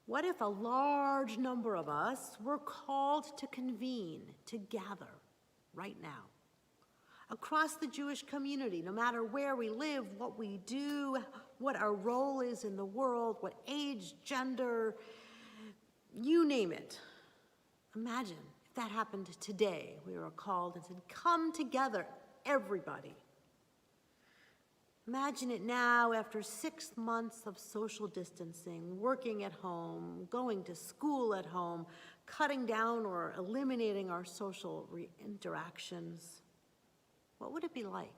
What if a large number of us were called to convene, to gather, right now? Across the Jewish community, no matter where we live, what we do, what our role is in the world, what age, gender, you name it. Imagine if that happened today. We were called and said, come together, everybody. Imagine it now after 6 months of social distancing, working at home, going to school at home, cutting down or eliminating our social interactions. What would it be like?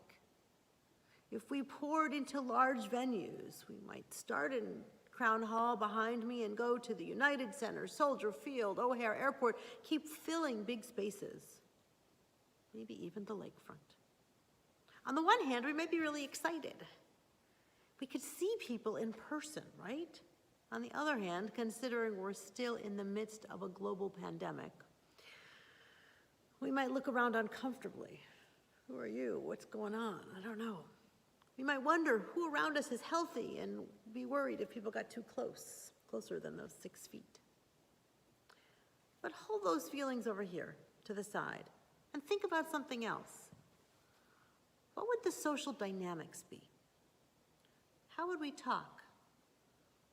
If we poured into large venues, we might start in Crown Hall behind me and go to the United Center, Soldier Field, O'Hare Airport, keep filling big spaces, maybe even the lakefront. On the one hand, we might be really excited. We could see people in person, right? On the other hand, considering we're still in the midst of a global pandemic, we might look around uncomfortably. Who are you? What's going on? I don't know. We might wonder who around us is healthy and be worried if people got too close, closer than those 6 feet. But hold those feelings over here to the side and think about something else. What would the social dynamics be? How would we talk?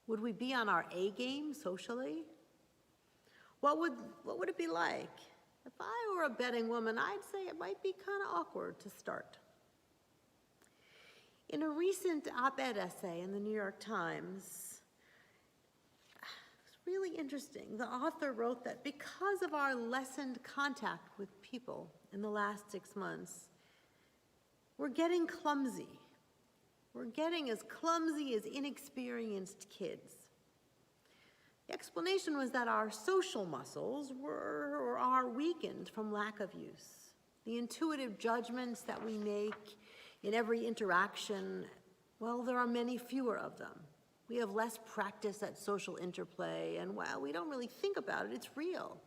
Would we be on our A game socially? What would it be like? If I were a betting woman, I'd say it might be kind of awkward to start. In a recent op-ed essay in the New York Times, it's really interesting. The author wrote that because of our lessened contact with people in the last 6 months, we're getting clumsy. We're getting as clumsy as inexperienced kids. The explanation was that our social muscles were or are weakened from lack of use. The intuitive judgments that we make in every interaction, well, there are many fewer of them. We have less practice at social interplay, and while we don't really think about it, it's real.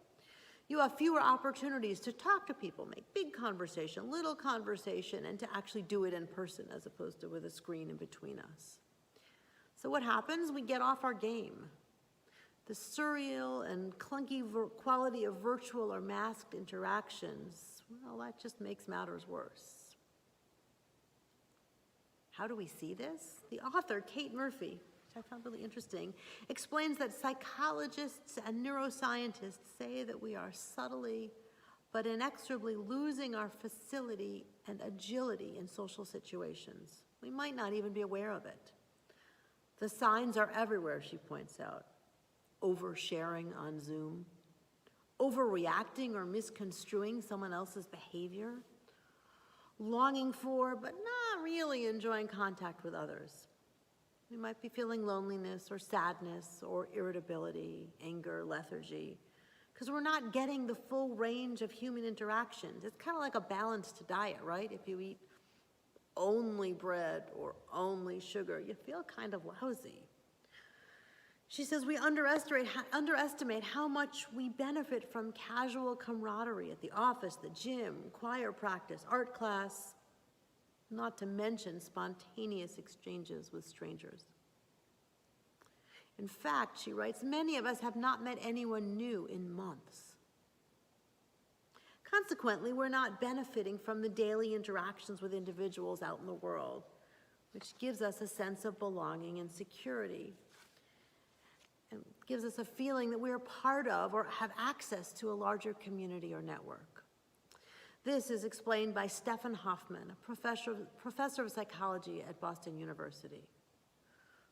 You have fewer opportunities to talk to people, make big conversation, little conversation, and to actually do it in person as opposed to with a screen in between us. So what happens? We get off our game. The surreal and clunky quality of virtual or masked interactions, well, that just makes matters worse. How do we see this? The author, Kate Murphy, which I found really interesting, explains that psychologists and neuroscientists say that we are subtly but inexorably losing our facility and agility in social situations. We might not even be aware of it. The signs are everywhere, she points out. Oversharing on Zoom, overreacting or misconstruing someone else's behavior, longing for but not really enjoying contact with others. We might be feeling loneliness or sadness or irritability, anger, lethargy, because we're not getting the full range of human interactions. It's kind of like a balanced diet, right? If you eat only bread or only sugar, you feel kind of lousy. She says we underestimate how much we benefit from casual camaraderie at the office, the gym, choir practice, art class, not to mention spontaneous exchanges with strangers. In fact, she writes, many of us have not met anyone new in months. Consequently, we're not benefiting from the daily interactions with individuals out in the world, which gives us a sense of belonging and security. It gives us a feeling that we're part of or have access to a larger community or network. This is explained by Stephen Hoffman, a professor of psychology at Boston University,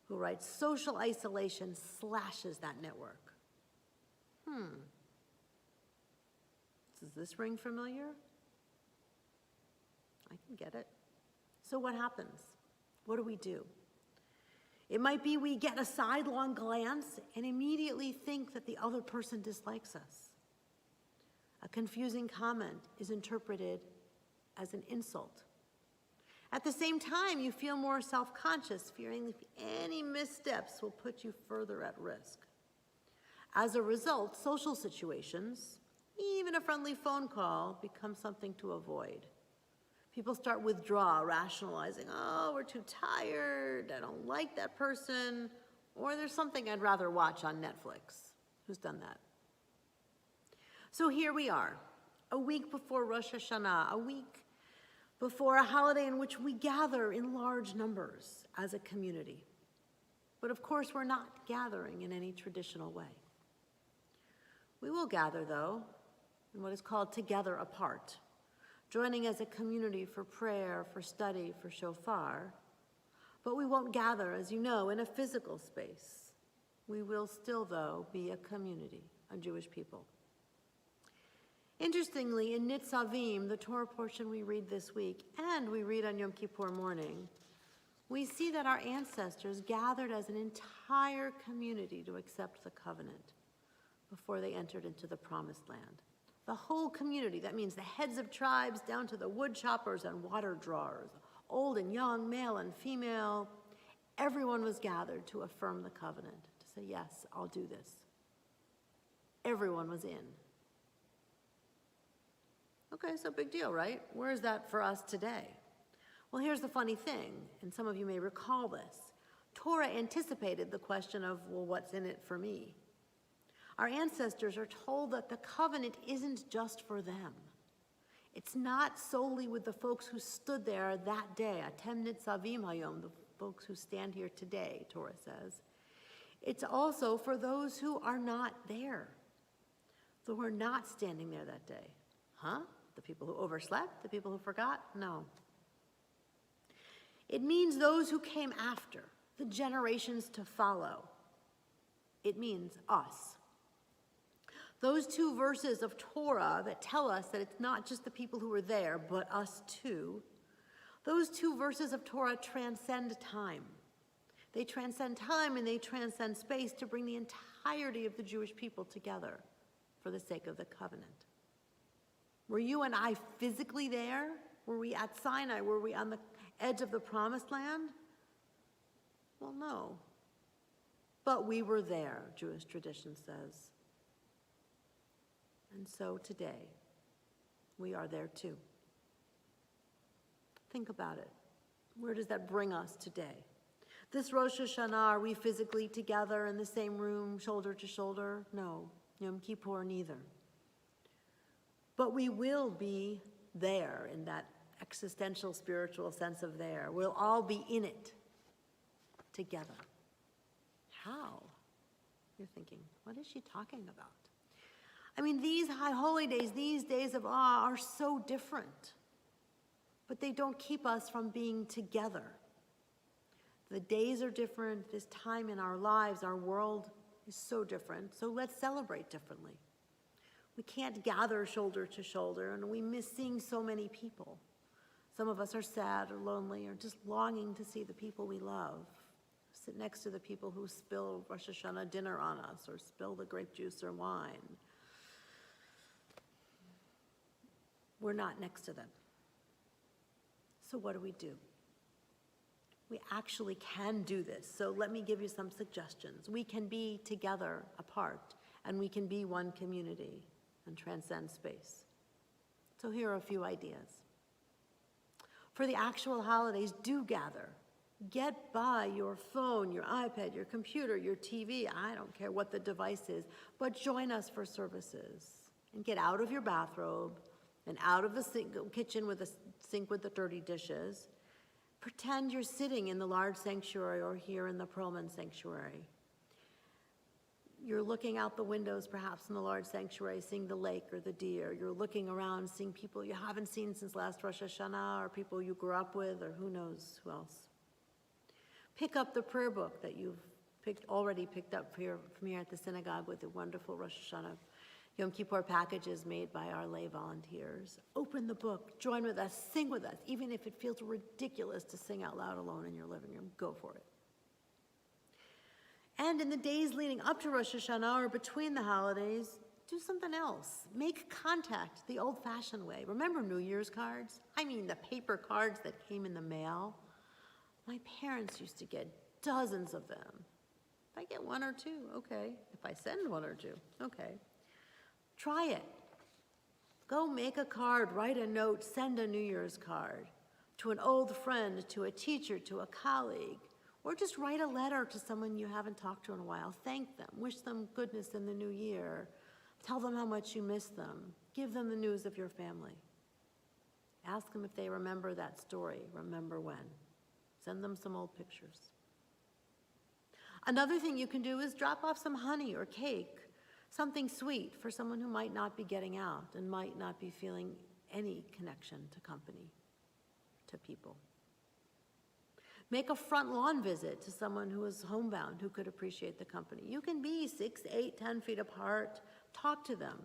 who writes, social isolation slashes that network. Does this ring familiar? I can get it. So what happens? What do we do? It might be we get a sidelong glance and immediately think that the other person dislikes us. A confusing comment is interpreted as an insult. At the same time, you feel more self-conscious, fearing that any missteps will put you further at risk. As a result, social situations, even a friendly phone call, become something to avoid. People start withdraw, rationalizing, oh, we're too tired, I don't like that person, Or there's something I'd rather watch on Netflix. Who's done that? So here we are, a week before Rosh Hashanah, a week before a holiday in which we gather in large numbers as a community. But of course, we're not gathering in any traditional way. We will gather, though, in what is called together apart, joining as a community for prayer, for study, for shofar. But we won't gather, as you know, in a physical space. We will still, though, be a community, a Jewish people. Interestingly, in Nitzavim, the Torah portion we read this week, and we read on Yom Kippur morning, we see that our ancestors gathered as an entire community to accept the covenant before they entered into the promised land. The whole community, that means the heads of tribes down to the wood choppers and water drawers, old and young, male and female, everyone was gathered to affirm the covenant, to say, yes, I'll do this. Everyone was in. Okay, so big deal, right? Where is that for us today? Well, here's the funny thing, and some of you may recall this. Torah anticipated the question of, well, what's in it for me? Our ancestors are told that the covenant isn't just for them. It's not solely with the folks who stood there that day, Atem Nitzavim Hayom, the folks who stand here today, Torah says. It's also for those who are not there, who are not standing there that day. Huh? The people who overslept? The people who forgot? No. It means those who came after, the generations to follow. It means us. Those two verses of Torah that tell us that it's not just the people who were there, but us too, those two verses of Torah transcend time. They transcend time and they transcend space to bring the entirety of the Jewish people together for the sake of the covenant. Were you and I physically there? Were we at Sinai? Were we on the edge of the promised land? Well, no. But we were there, Jewish tradition says. And so today, we are there too. Think about it. Where does that bring us today? This Rosh Hashanah, are we physically together in the same room, shoulder to shoulder? No. Yom Kippur, neither. But we will be there in that existential, spiritual sense of there. We'll all be in it together. How? You're thinking, what is she talking about? I mean, these high holy days, these days of awe are so different, but they don't keep us from being together. The days are different, this time in our lives, our world is so different, so let's celebrate differently. We can't gather shoulder to shoulder, and we miss seeing so many people. Some of us are sad or lonely or just longing to see the people we love, sit next to the people who spill Rosh Hashanah dinner on us or spill the grape juice or wine. We're not next to them. So what do? We actually can do this. So let me give you some suggestions. We can be together apart, and we can be one community and transcend space. So here are a few ideas. For the actual holidays, do gather. Get by your phone, your iPad, your computer, your TV, I don't care what the device is, but join us for services. And get out of your bathrobe, and out of the kitchen with the sink with the dirty dishes. Pretend you're sitting in the large sanctuary or here in the Perlman sanctuary. You're looking out the windows, perhaps in the large sanctuary, seeing the lake or the deer. You're looking around, seeing people you haven't seen since last Rosh Hashanah, or people you grew up with, or who knows who else. Pick up the prayer book that you've already picked up from here at the synagogue with the wonderful Rosh Hashanah Yom Kippur packages made by our lay volunteers. Open the book, join with us, sing with us, even if it feels ridiculous to sing out loud alone in your living room, go for it. And in the days leading up to Rosh Hashanah or between the holidays, do something else. Make contact the old-fashioned way. Remember New Year's cards? I mean the paper cards that came in the mail. My parents used to get dozens of them. If I get one or two, okay. If I send one or two, okay. Try it. Go make a card, write a note, send a New Year's card to an old friend, to a teacher, to a colleague. Or just write a letter to someone you haven't talked to in a while. Thank them. Wish them goodness in the new year. Tell them how much you miss them. Give them the news of your family. Ask them if they remember that story. Remember when. Send them some old pictures. Another thing you can do is drop off some honey or cake, something sweet for someone who might not be getting out and might not be feeling any connection to company, to people. Make a front lawn visit to someone who is homebound, who could appreciate the company. You can be 6, 8, 10 feet apart. Talk to them.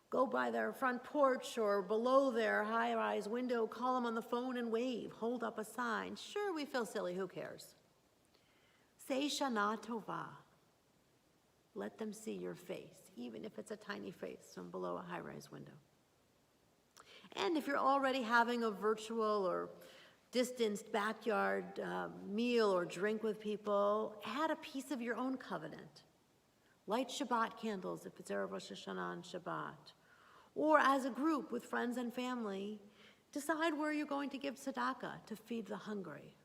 Go by their front porch or below their high-rise window, call them on the phone and wave, hold up a sign. Sure, we feel silly, who cares? Say Shana Tova. Let them see your face, even if it's a tiny face from below a high-rise window. And if you're already having a virtual or distanced backyard meal or drink with people, add a piece of your own covenant. Light Shabbat candles if it's Erev Rosh Hashanah and Shabbat. Or as a group with friends and family, decide where you're going to give tzedakah to feed the hungry.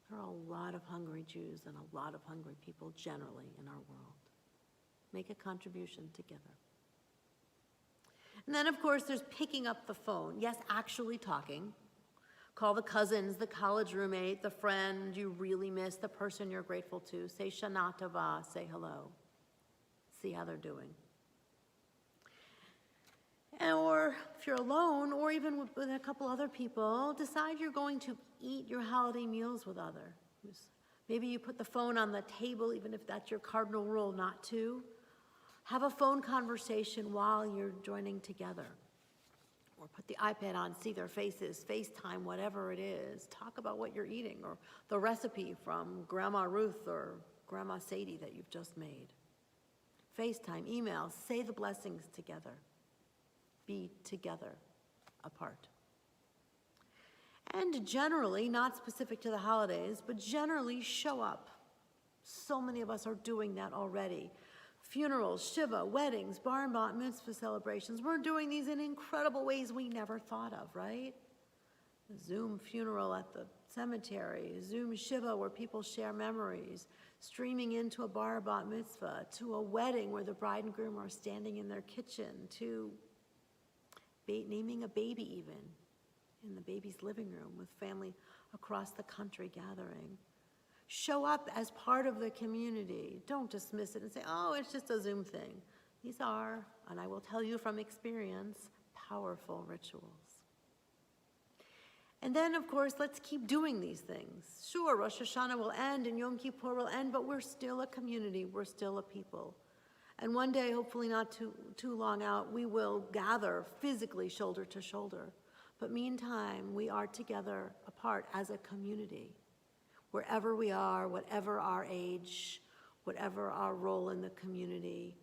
There are a lot of hungry Jews and a lot of hungry people generally in our world. Make a contribution together. And then, of course, there's picking up the phone. Yes, actually talking. Call the cousins, the college roommate, the friend you really miss, the person you're grateful to. Say Shana Tova, say hello. See how they're doing. Or if you're alone, or even with a couple other people, decide you're going to eat your holiday meals with others. Maybe you put the phone on the table, even if that's your cardinal rule not to. Have a phone conversation while you're joining together. Or put the iPad on, see their faces, FaceTime, whatever it is. Talk about what you're eating, or the recipe from Grandma Ruth or Grandma Sadie that you've just made. FaceTime, email, say the blessings together. Be together, apart. And generally, not specific to the holidays, but generally show up. So many of us are doing that already. Funerals, shiva, weddings, bar and bat mitzvah celebrations. We're doing these in incredible ways we never thought of, right? A Zoom funeral at the cemetery, a Zoom shiva where people share memories, streaming into a bar bat mitzvah, to a wedding where the bride and groom are standing in their kitchen, to naming a baby even in the baby's living room with family across the country gathering. Show up as part of the community. Don't dismiss it and say, oh, it's just a Zoom thing. These are, and I will tell you from experience, powerful rituals. And then, of course, let's keep doing these things. Sure, Rosh Hashanah will end and Yom Kippur will end, but we're still a community. We're still a people. And one day, hopefully not too long out, we will gather physically shoulder to shoulder. But meantime, we are together apart as a community. Wherever we are, whatever our age, whatever our role in the community,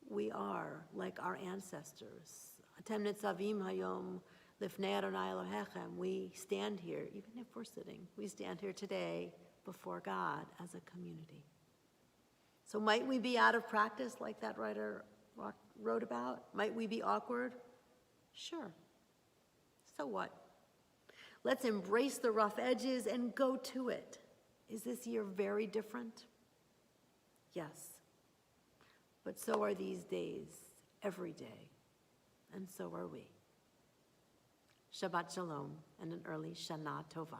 we are like our ancestors. Atem nitzavim hayom lifnei Adonai Elohechem. We stand here, even if we're sitting, we stand here today before God as a community. So might we be out of practice like that writer wrote about? Might we be awkward? Sure. So what? Let's embrace the rough edges and go to it. Is this year very different? Yes. But so are these days, every day. And so are we. Shabbat Shalom and an early Shana Tova.